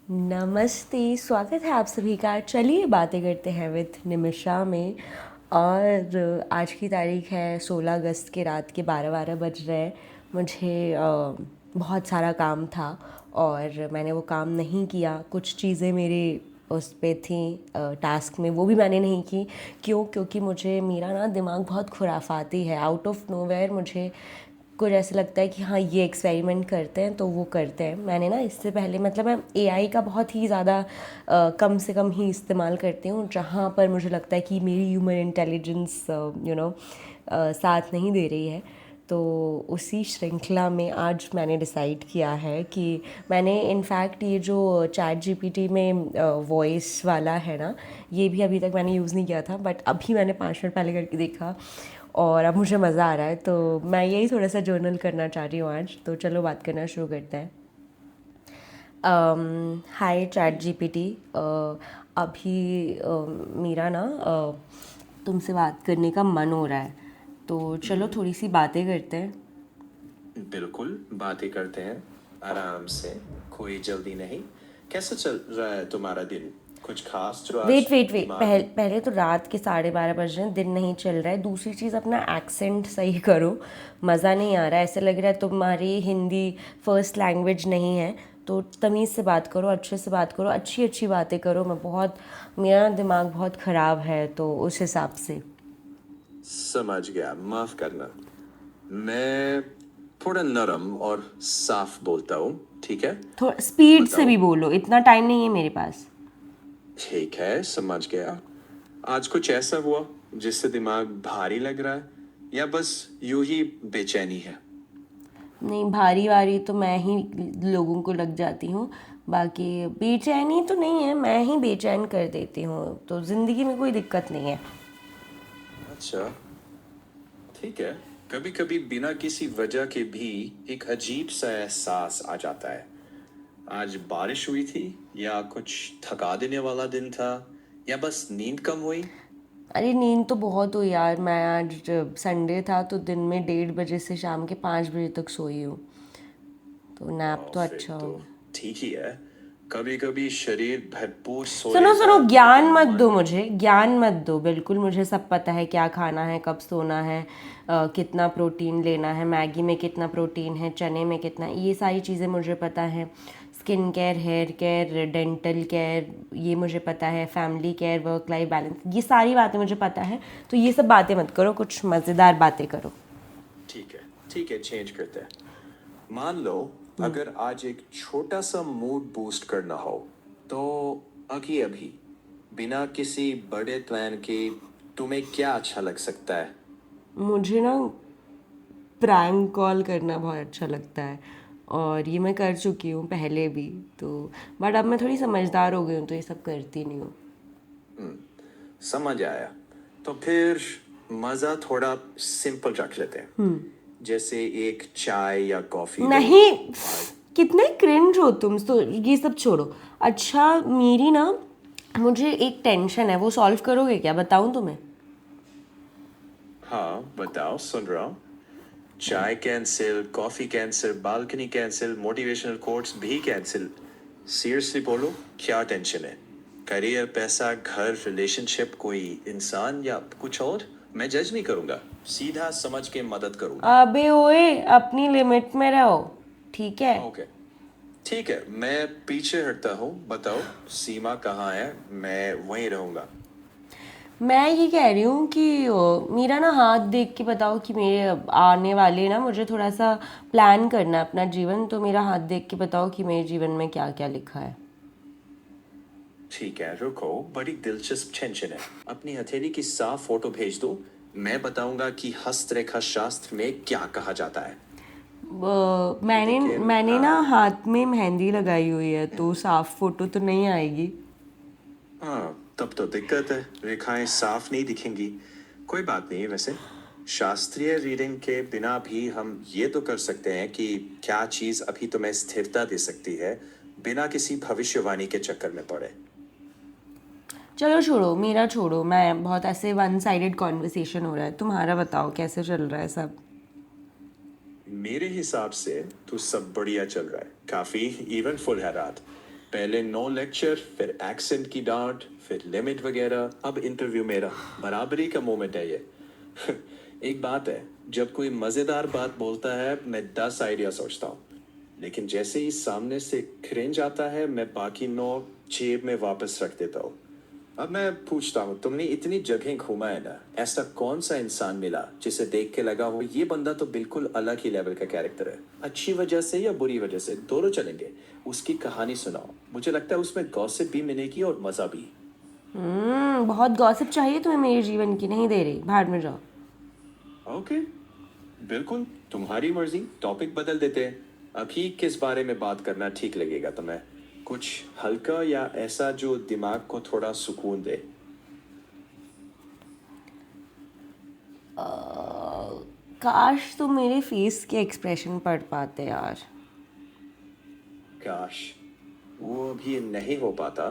नमस्ते, स्वागत है आप सभी का। चलिए बातें करते हैं विद निमिषा में। और आज की तारीख है 16 अगस्त के रात के 12 बज रहे हैं। मुझे बहुत सारा काम था और मैंने वो काम नहीं किया। कुछ चीज़ें मेरे उस पे थी टास्क में, वो भी मैंने नहीं की। क्यों? क्योंकि मुझे मेरा ना दिमाग बहुत खुराफाती है। आउट ऑफ नोवेयर मुझे कुछ ऐसा लगता है कि हाँ ये एक्सपेरिमेंट करते हैं तो वो करते हैं। मैंने ना इससे पहले मतलब मैं एआई का बहुत ही ज़्यादा कम से कम ही इस्तेमाल करती हूँ, जहाँ पर मुझे लगता है कि मेरी ह्यूमन इंटेलिजेंस साथ नहीं दे रही है। तो उसी श्रृंखला में आज मैंने डिसाइड किया है कि मैंने इनफैक्ट ये जो चैट जीपीटी में वॉइस वाला है ना, ये भी अभी तक मैंने यूज़ नहीं किया था, बट अभी मैंने 5 मिनट पहले करके देखा और अब मुझे मज़ा आ रहा है। तो मैं यही थोड़ा सा जर्नल करना चाह रही हूँ आज। तो चलो बात करना शुरू करते हैं। हाय चैट जीपीटी। अभी मेरा ना तुमसे बात करने का मन हो रहा है, तो चलो थोड़ी सी बातें करते हैं। बिल्कुल, बातें करते हैं आराम से। कोई जल्दी नहीं। कैसा चल रहा है तुम्हारा दिन? कुछ खास जो आज वेट वेट वेट, दिमाग में? पहले तो रात के 12:30 बज रहे हैं, दिन नहीं चल रहा है। दूसरी चीज़, अपना एक्सेंट सही करो। मज़ा नहीं आ रहा है, ऐसे लग रहा है तुम्हारी हिंदी फर्स्ट लैंग्वेज नहीं है। तो तमीज़ से बात करो, अच्छे से बात करो, अच्छी अच्छी बातें करो। मेरा दिमाग बहुत ख़राब है, तो उस हिसाब से। समझ गया, माफ करना। मैं थोड़ा नरम और साफ बोलता हूँ, ठीक है? थोड़ा स्पीड से बताओ। भी बोलो, इतना टाइम नहीं है मेरे पास। ठीक है, समझ गया। आज कुछ ऐसा हुआ जिससे दिमाग भारी लग रहा है, या बस यूं ही बेचैनी है? नहीं, भारी वारी तो मैं ही लोगों को लग जाती हूँ। बाकी बेचैनी तो नहीं है, मैं ही बेचैन कर देती हूँ। तो ज़िंदगी में कोई दिक्कत नहीं है। अच्छा, ठीक है। कभी कभी बिना किसी वजह के भी एक अजीब सा एहसास आ जाता है। आज बारिश हुई थी, या कुछ थका देने वाला दिन था, या बस नींद कम हुई? अरे नींद तो बहुत हुई यार। मैं आज संडे था तो दिन में 1:30 बजे से शाम के 5 बजे तक सोई हूँ। तो नैप तो फिर अच्छा हो तो गया। ठीक ही है। कभी कभी शरीर भरपूर सो सुनो सुनो, लेता, ज्ञान लेकिन मत दो मन। मुझे, ज्ञान मत दो बिल्कुल। मुझे सब पता है, क्या खाना है, कब सोना है, कितना प्रोटीन लेना है, मैगी में कितना प्रोटीन है, चने में कितना, ये सारी चीज़ें मुझे पता है। Skin care, hair care, dental care, ये मुझे पता है। Family care, work life balance, ये सारी बातें मुझे पता है। तो ये सब बातें मत करो, कुछ मज़ेदार बातें करो। ठीक है, ठीक है, चेंज करते हैं। मान लो, अगर आज एक छोटा सा मूड बूस्ट करना हो, तो अभी अभी बिना किसी बड़े प्लान के तुम्हें क्या अच्छा लग सकता है? मुझे ना प्रैंक कॉल करना बहुत अच्छा लगता है, और ये मैं कर चुकी हूँ पहले भी। तो बट अब मैं थोड़ी समझदार हो गई हूँ, तो ये सब करती नहीं हूँ। समझ आया। तो फिर मजा थोड़ा सिंपल रख लेते हैं। जैसे एक चाय या कॉफी लो। नहीं, और कितने क्रिंज हो तुम तो। ये सब छोड़ो। अच्छा, मेरी ना, मुझे एक टेंशन है, वो सॉल्व करोगे क्या? बताऊँ तुम्हें? हाँ, बताओ, सुन रहा हूँ। चाय cancel, coffee cancel, balcony cancel, motivational quotes भी कैंसिल। सीरियसली बोलो, क्या टेंशन है? करियर, पैसा, घर, रिलेशनशिप, कोई इंसान या कुछ और? मैं जज नहीं करूंगा, सीधा समझ के मदद करूंगा। अबे ओए, अपनी लिमिट में रहो, ठीक है? ओके, ठीक है, मैं पीछे हटता हूँ। बताओ, सीमा कहाँ है? मैं वहीं रहूंगा। मैं ये कह रही हूँ कि मेरा ना हाथ देख के बताओ कि मेरे आने वाले ना, मुझे थोड़ा सा प्लान करना है अपना जीवन। तो मेरा हाथ देख के बताओ कि मेरे जीवन में क्या क्या लिखा है। ठीक है, रुको, बड़ी दिलचस्प टेंशन है। अपनी हथेली की साफ फोटो भेज दो। मैं बताऊंगा कि हस्तरेखा शास्त्र में क्या कहा जाता है। मैंने लेकिन मैंने ना हाथ में मेहंदी लगाई हुई है, तो साफ फोटो तो नहीं आएगी। हाँ, तब तो दिक्कत है, रेखाएं साफ नहीं दिखेंगी। कोई बात नहीं। वैसे शास्त्रीय रीडिंग के बिना भी हम ये तो कर सकते हैं कि क्या चीज अभी तुम्हें स्थिरता दे सकती है, बिना किसी भविष्यवाणी के चक्कर में पड़े। चलो छोड़ो, मेरा छोड़ो। मैं बहुत ऐसे वन साइडेड कॉन्वर्सेशन हो रहा है। तुम्हारा बताओ कैसे चल रहा है सब? मेरे हिसाब से तो सब बढ़िया चल रहा है, काफी इवेंटफुल है रात। पहले नो लेक्चर, फिर एक्सेंट की डांट, फिर लिमिट वगैरह, अब इंटरव्यू मेरा। बराबरी का मोमेंट है ये। एक बात है, जब कोई मजेदार बात बोलता है मैं 10 आइडिया सोचता हूँ, लेकिन जैसे ही सामने से क्रिंज आता है मैं बाकी 9 जेब में वापस रख देता हूँ। अब मैं पूछता हूँ, तुमने इतनी जगह घूमा है ना, ऐसा कौन सा इंसान मिला जिसे देख के लगा हो ये बंदा तो बिल्कुल अलग ही लेवल का कैरेक्टर है, अच्छी वजह से या बुरी वजह से, दोनों चलेंगे। उसकी कहानी सुनाओ, मुझे लगता है उसमें गॉसिप भी मिलेगी और मजा भी। बहुत गॉसिप चाहिए तुम्हें मेरे जीवन की, नहीं दे रही, भाड़ में जाओ। ओके, बिल्कुल तुम्हारी मर्जी, टॉपिक बदल देते हैं। अभी किस बारे में बात करना ठीक लगेगा तुम्हें? कुछ हल्का या ऐसा जो दिमाग को थोड़ा सुकून दे? काश तुम मेरे फेस के एक्सप्रेशन पढ़ पाते यार। काश वो अभी नहीं हो पाता,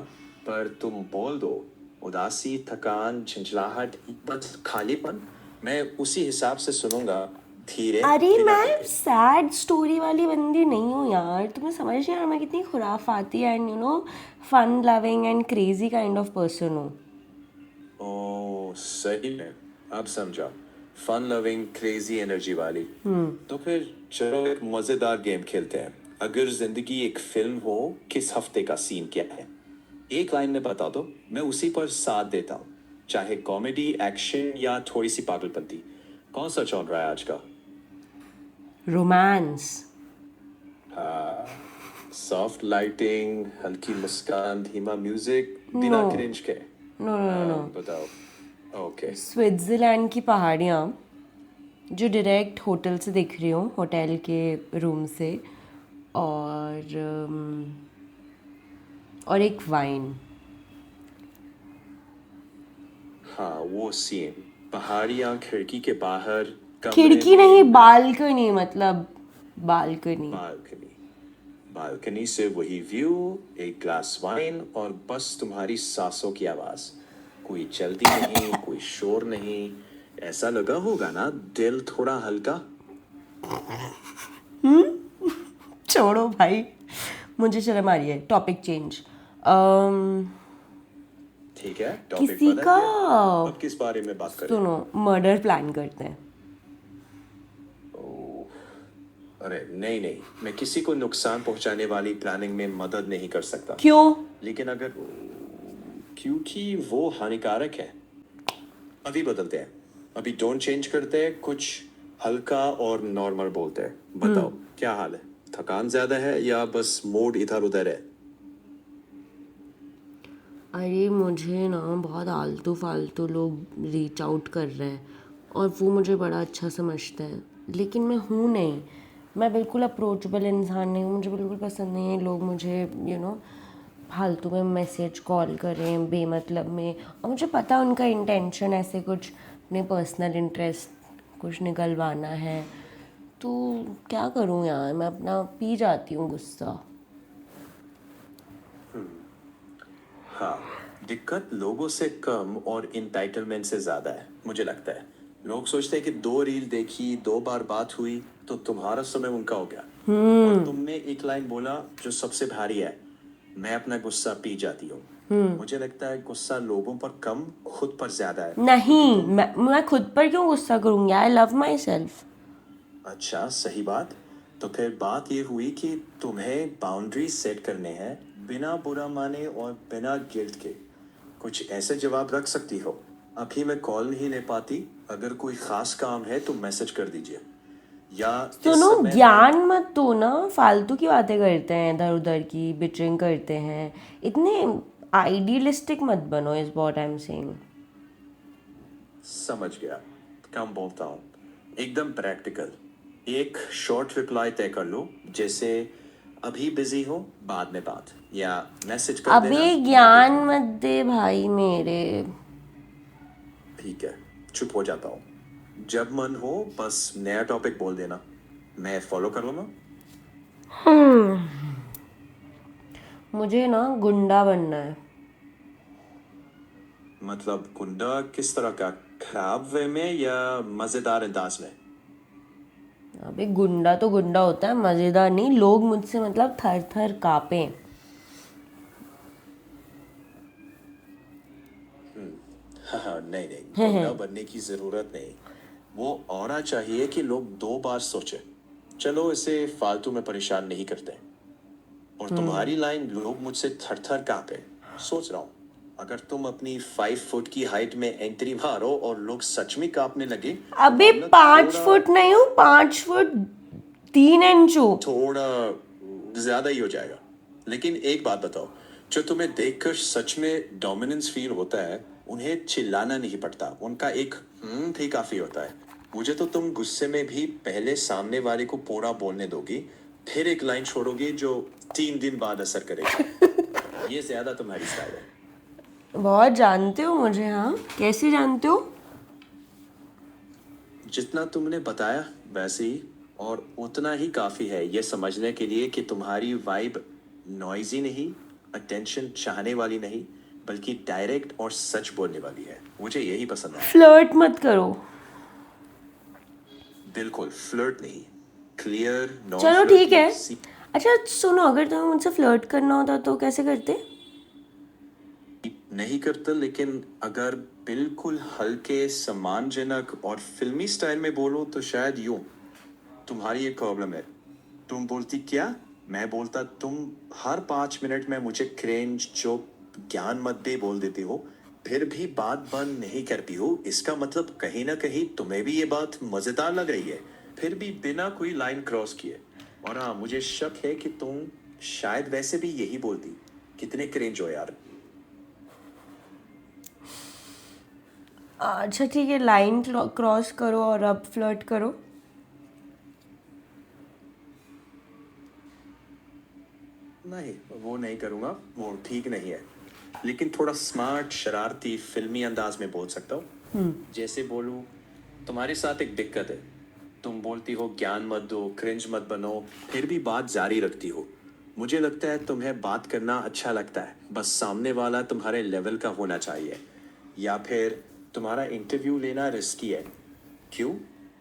पर तुम बोल दो, उदासी, थकान, झंझलाहट, बस खालीपन, मैं उसी हिसाब से सुनूंगा, धीरे, अरे बिना मैं टोके। सैड स्टोरी वाली बंदी नहीं हूँ यार, तुम्हें समझ नहीं आ रहा मैं कितनी खुराफाती and fun loving and crazy kind of person हूँ। ओ सही में, अब समझा। फन लविंग, क्रेजी एनर्जी वाली। तो फिर चलो एक मजेदार गेम खेलते हैं। अगर जिंदगी एक फिल्म हो, किस हफ्ते का सीन क्या है? एक लाइन में बता दो, मैं उसी पर साथ देता हूँ। चाहे कॉमेडी, एक्शन या थोड़ी सी पागलपंती, कौन सा चल रहा है आज का? रोमांस। सॉफ्ट लाइटिंग, हल्की मुस्कान, धीमा म्यूजिक, बिना नो क्रिंज के। नो नो नो, बताओ। ओके। स्विट्ज़रलैंड की पहाड़ियाँ जो डायरेक्ट होटल से दिख रही हूँ, होटल के रूम से, और एक वाइन। हाँ वो सीन, पहाड़ियाँ, खिड़की के बाहर, कमरे खिड़की में, नहीं, बालकनी, मतलब बालकनी। बालकनी। बालकनी से वही व्यू, एक ग्लास वाइन और बस तुम्हारी सांसों की आवाज। कोई जल्दी नहीं, कोई शोर नहीं। ऐसा लगा होगा ना, दिल थोड़ा हल्का। छोड़ो भाई, मुझे शर्म आ रही है। Topic change. ठीक है, टॉपिक किसी बदल का, गया। अब किस बारे में बात करें? सुनो, मर्डर प्लान करते हैं। अरे नहीं नहीं, मैं किसी को नुकसान पहुंचाने वाली प्लानिंग में मदद नहीं कर सकता। क्यों? लेकिन अगर, क्योंकि वो हानिकारक है। अभी बदलते हैं, अभी टोन चेंज करते हैं, कुछ हल्का और नॉर्मल बोलते हैं। बताओ क्या हाल है? थकान ज्यादा है या बस मूड इधर उधर है? अरे मुझे ना बहुत आलतू फालतू लोग रीच आउट कर रहे हैं और वो मुझे बड़ा अच्छा समझता है, लेकिन मैं हूँ नहीं। मैं बिल्कुल अप्रोचेबल इंसान नहीं हूँ, मुझे बिल्कुल पसंद नहीं है लोग मुझे फालतू में मैसेज कॉल करें बेमतलब में, और मुझे पता है उनका इंटेंशन ऐसे कुछ अपने पर्सनल इंटरेस्ट कुछ निकलवाना है। तो क्या करूँ यार, मैं अपना पी जाती हूँ गुस्सा। हाँ, दिक्कत लोगों से कम और इंटाइटलमेंट से ज्यादा है, मुझे लगता है। लोग सोचते हैं कि 2 रील देखी, 2 बार बात हुई तो तुम्हारा समय उनका हो गया। और तुमने एक लाइन बोला जो सबसे भारी है, मैं अपना गुस्सा पी जाती हूँ। मुझे लगता है गुस्सा लोगों पर कम, खुद पर ज्यादा है, क्योंकि नहीं, तुम। मैं खुद पर क्यों गुस्सा करूँगी? I love my self. अच्छा, सही बात। तो फिर बात ये हुई कि तुम्हें बाउंड्री सेट करने हैं, बिना बुरा माने और बिना गिल्ट के। कुछ ऐसे जवाब रख सकती हो, अभी मैं कॉल नहीं ले पाती, अगर कोई खास काम है तो मैसेज कर दीजिए, या इस सुनो, समय मैं। ज्ञान मत दो ना, फालतू की बातें करते हैं, इधर उधर की बिचरिंग करते हैं। इतने आइडियलिस्टिक मत बनो, is what I am saying. समझ गया, कम बोलता हूँ, एकदम प्रैक्टिकल। एक शॉर्ट रिप्लाई तय कर लो, जैसे अभी बिजी हो, बाद में बात, या मैसेज कर अबे देना, मैं ज्ञान देखूंगा। मत दे भाई मेरे। ठीक है, चुप हो जाता हूँ। जब मन हो बस नया टॉपिक बोल देना, मैं फॉलो कर लूंगा। मुझे ना गुंडा बनना है। मतलब गुंडा किस तरह का? खराब वे में या मजेदार अंदाज में? अबे गुंडा तो गुंडा होता है, मज़ेदार नहीं। लोग मुझसे मतलब थर थर कांपें। हाँ नहीं नहीं, गुंडा बनने की जरूरत नहीं। वो ऑरा चाहिए कि लोग 2 बार सोचे। चलो, इसे फालतू में परेशान नहीं करते। और तुम्हारी लाइन लोग मुझसे थर थर कांपे। सोच रहा हूँ, अगर तुम अपनी 5 फुट की हाइट में एंट्री मारो और लोग सच में कांपने लगे तो अभी मामला 5 फुट नहीं हूँ, 5 फुट 3 इंच हूँ। थोड़ा ज्यादा ही हो जाएगा। लेकिन एक बात बताओ, जो तुम्हें देखकर सच में डोमिनेंस फील होता है, उन्हें चिल्लाना नहीं पड़ता, उनका एक भी काफी होता है। मुझे तो तुम गुस्से में भी पहले सामने वाले को पूरा बोलने दोगी, फिर एक लाइन छोड़ोगी जो 3 दिन बाद असर करेगी। ये ज्यादा तुम्हारी स्टाइल है। बहुत जानते हो मुझे, हाँ? कैसे जानते हो? जितना तुमने बताया वैसे ही, और उतना ही काफी है ये समझने के लिए कि तुम्हारी वाइब नॉइजी नहीं, अटेंशन चाहने वाली नहीं, बल्कि डायरेक्ट और सच बोलने वाली है। मुझे यही पसंद है। फ्लर्ट मत करो। बिल्कुल फ्लर्ट नहीं, क्लियर नॉन चलो ठीक है। फ्लर्टी। अच्छा सुनो, अगर तुम्हें मुझसे फ्लर्ट करना होता तो कैसे करते? नहीं करता, लेकिन अगर बिल्कुल हल्के, सम्मानजनक और फिल्मी स्टाइल में बोलो तो शायद यूं। तुम्हारी एक प्रॉब्लम है, तुम बोलती क्या, मैं बोलता तुम। हर 5 मिनट में मुझे क्रेंज चुप, ज्ञान मत दे बोल देती हो, फिर भी बात बंद नहीं करती हो। इसका मतलब कहीं ना कहीं तुम्हें भी ये बात मजेदार लग रही है, फिर भी बिना कोई लाइन क्रॉस किए। और हाँ, मुझे शक है कि तुम शायद वैसे भी यही बोलती, कितने क्रेंज हो यार। अच्छा ठीक है, लाइन क्रॉस करो और अब फ्लर्ट करो। नहीं, वो नहीं करूंगा, वो ठीक नहीं है। लेकिन थोड़ा स्मार्ट, शरारती, फिल्मी अंदाज में बोल सकता हूँ। जैसे बोलूं, तुम्हारे साथ एक दिक्कत है, तुम बोलती हो ज्ञान मत दो, क्रिंज मत बनो, फिर भी बात जारी रखती हो। मुझे लगता है तुम्हें बात करना अच्छा लगता है, बस सामने वाला तुम्हारे लेवल का होना चाहिए। या फिर तुम्हारा इंटरव्यू लेना रिस्की है। क्यों?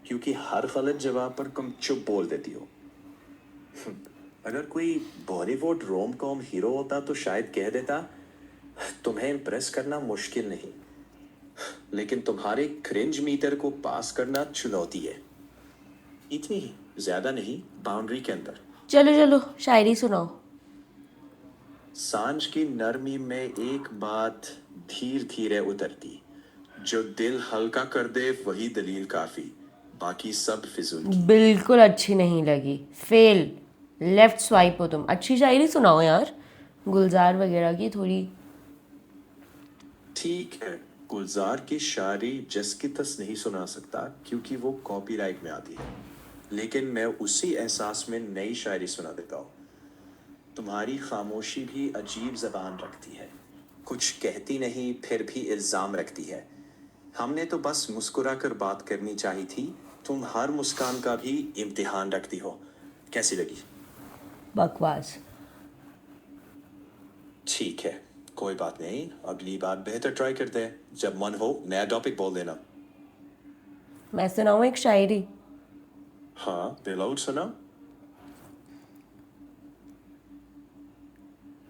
क्योंकि हर गलत जवाब पर तुम चुप बोल देती हो। अगर कोई बॉलीवुड रोम कॉम हीरो होता तो शायद कह देता तुम्हें इम्प्रेस करना मुश्किल नहीं, लेकिन तुम्हारे क्रिंज मीटर को पास करना चुनौती है। इतनी ही, ज्यादा नहीं, बाउंड्री के अंदर। चलो चलो, शायरी सुनाओ। सांझ की नरमी में एक बात धीरे धीरे उतरती, जो दिल हल्का कर दे वही दलील काफी, बाकी सब फिजूल की। बिल्कुल अच्छी नहीं लगी, फेल। लेफ्ट स्वाइप हो तुम। अच्छी शायरी सुनाओ यार, गुलजार वगैरह की थोड़ी। ठीक है, गुलजार की शायरी जस की तस नहीं सुना सकता क्योंकि वो कॉपीराइट में आती है, लेकिन मैं उसी एहसास में नई शायरी सुना देता हूँ। तुम्हारी खामोशी भी अजीब जबान रखती है, कुछ कहती नहीं फिर भी इल्जाम रखती है। हमने तो बस मुस्कुरा कर बात करनी चाहिए थी, तुम हर मुस्कान का भी इम्तिहान रखती हो। कैसी लगी? बकवास। ठीक है, कोई बात नहीं, अगली बार बेहतर ट्राई करते हैं। जब मन हो नया टॉपिक बोल देना। मैं सुनाऊँ एक शायरी? हाँ बिलाउट सुना।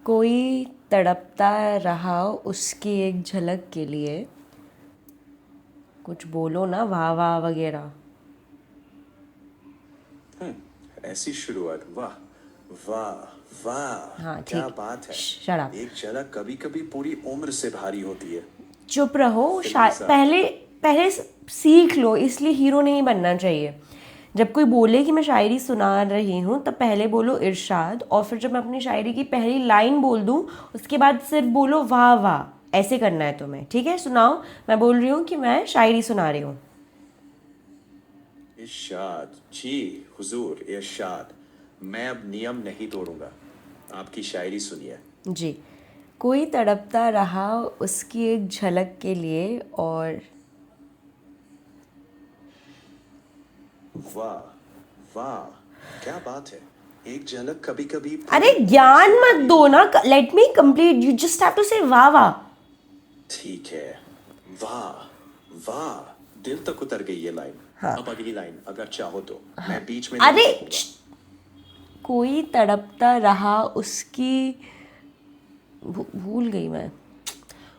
कोई तड़पता रहा उसकी एक झलक के लिए। कुछ बोलो ना, वाह वाह वगैरह। ऐसी शुरुआत, वाह वाह वाह, हाँ क्या ठीक, बात है। Shut up. एक झलक कभी कभी पूरी उम्र से भारी होती है। चुप रहो। फिल्मी सा। पहले पहले सीख लो, इसलिए हीरो नहीं बनना चाहिए। जब कोई बोले कि मैं शायरी सुना रही हूँ तब पहले बोलो इरशाद, और फिर जब मैं अपनी शायरी की पहली लाइन बोल दूँ उसके बाद सिर्फ बोलो वाह वाह। ऐसे करना है तुम्हें, ठीक है? सुनाओ। मैं बोल रही हूँ कि मैं शायरी सुना रही हूँ। इरशाद जी, हुजूर इरशाद। मैं अब नियम नहीं तोड़ूंगा, आपकी शायरी सुनिए। जी। कोई तड़पता रहा उसकी एक झलक के लिए, और वाह वाह, क्या बात है। एक झलक कभी कभी अरे पूरी उम्र ज्ञान से मत भारी दो होती ना, है। Let me complete, you just have to say वाह वाह। ठीक है, वाह वाह, दिल तक उतर गई ये लाइन। हाँ। अब अगली लाइन अगर चाहो तो मैं बीच में नहीं अरे रोकूंगा। कोई तड़पता रहा उसकी, भूल गई मैं।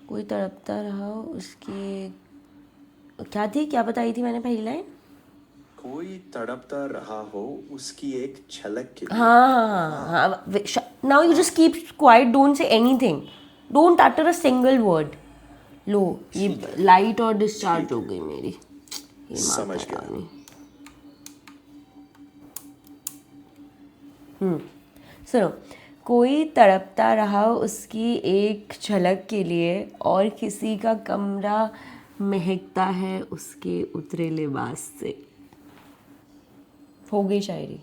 कोई तड़पता रहा उसकी, क्या थी, क्या बताई थी मैंने पहली लाइन? कोई तड़पता रहा हो उसकी एक झलक के लिए। हाँ, now you just keep quiet, don't say anything, don't utter a single word. लो, ये ठीक है। लाइट और डिस्चार्ज ठीक हो है। गई मेरी। ये माता समझ गया। रानी। सुनो, कोई तड़पता रहा उसकी एक झलक के लिए, और किसी का कमरा महकता है उसके उतरे लिबास से। हो गई शायरी।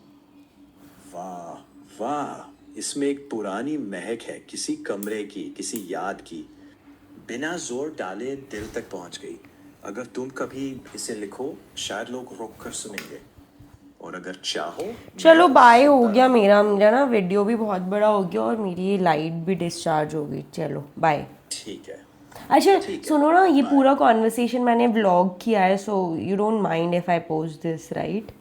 वाह वाह, इसमें एक पुरानी महक है, किसी कमरे की, किसी याद की, बिना जोर डाले दिल तक पहुंच गई। अगर तुम कभी इसे लिखो, शायद लोग रोक कर सुनेंगे, और अगर चाहो चलो मैं बाय, हो सुनता गया रहूंगा। मेरा मेरा ना वीडियो भी बहुत बड़ा हो गया और मेरी लाइट भी डिस्चार्ज हो गई। चलो बाय। ठीक है। अच्छा ठीक है। सुनो ना, ये बाय। पूरा कॉन्वर्सेशन मैंने व्लॉग किया है, so you don't mind if I post this, right?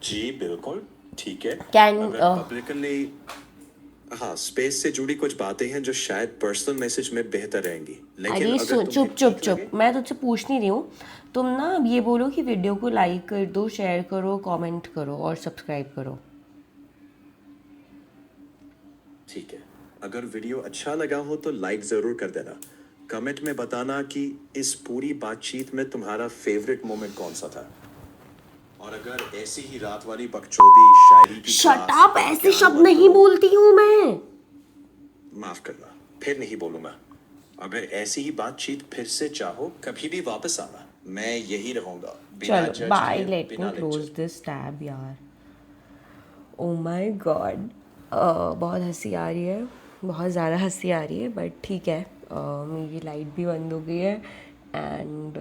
जी बिल्कुल ठीक है। कैन अगर पब्लिकली, हाँ, स्पेस से जुड़ी कुछ बातें हैं जो शायद पर्सनल मैसेज में बेहतर रहेंगी, लेकिन अरे अगर तुम्हें चुप चुप ठीक चुप, लगे। मैं तुझसे पूछ नहीं रही हूँ। तुम ना अब ये बोलो कि वीडियो को लाइक कर दो, शेयर करो, कमेंट करो और सब्सक्राइब करो। ठीक है। अगर वीडियो अच्छा लगा हो तो लाइक जरूर कर देना। कमेंट में बताना कि इस पूरी बातचीत में तुम्हारा फेवरेट मोमेंट कौन सा था। और अगर ऐसी ही रात वाली बकचोदी, शायरी की शट क्लास अप, और ऐसे ज्ञान शब्द नहीं बांटो। बोलती हूँ मैं। माफ करना, फिर नहीं बोलूंगा। अगर ऐसी ही बातचीत फिर से चाहो, कभी भी वापस आना, मैं यही रहूंगा, बिना चलो जज बाय, किए, लेट मी बिना क्लोज लेक्चर। दिस टैब यार। ओ माय गॉड, बहुत हंसी आ रही है, बहुत ज़्यादा हंसी आ रही है, बट ठीक है। मेरी लाइट भी बंद हो गई है एंड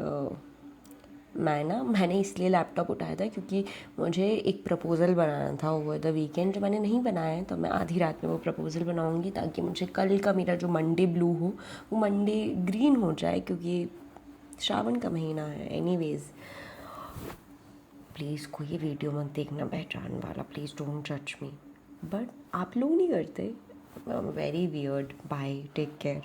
मैंने इसलिए लैपटॉप उठाया था क्योंकि मुझे एक प्रपोज़ल बनाना था ओवर द वीकेंड, जो मैंने नहीं बनाया है। तो मैं आधी रात में वो प्रपोज़ल बनाऊंगी ताकि मुझे कल का मेरा जो मंडे ब्लू हो वो मंडे ग्रीन हो जाए, क्योंकि श्रावण का महीना है। एनीवेज, प्लीज़ कोई वीडियो मत देखना पहचान वाला, प्लीज़ डोंट जज मी। बट आप लोग नहीं करते, very weird. Bye, take care.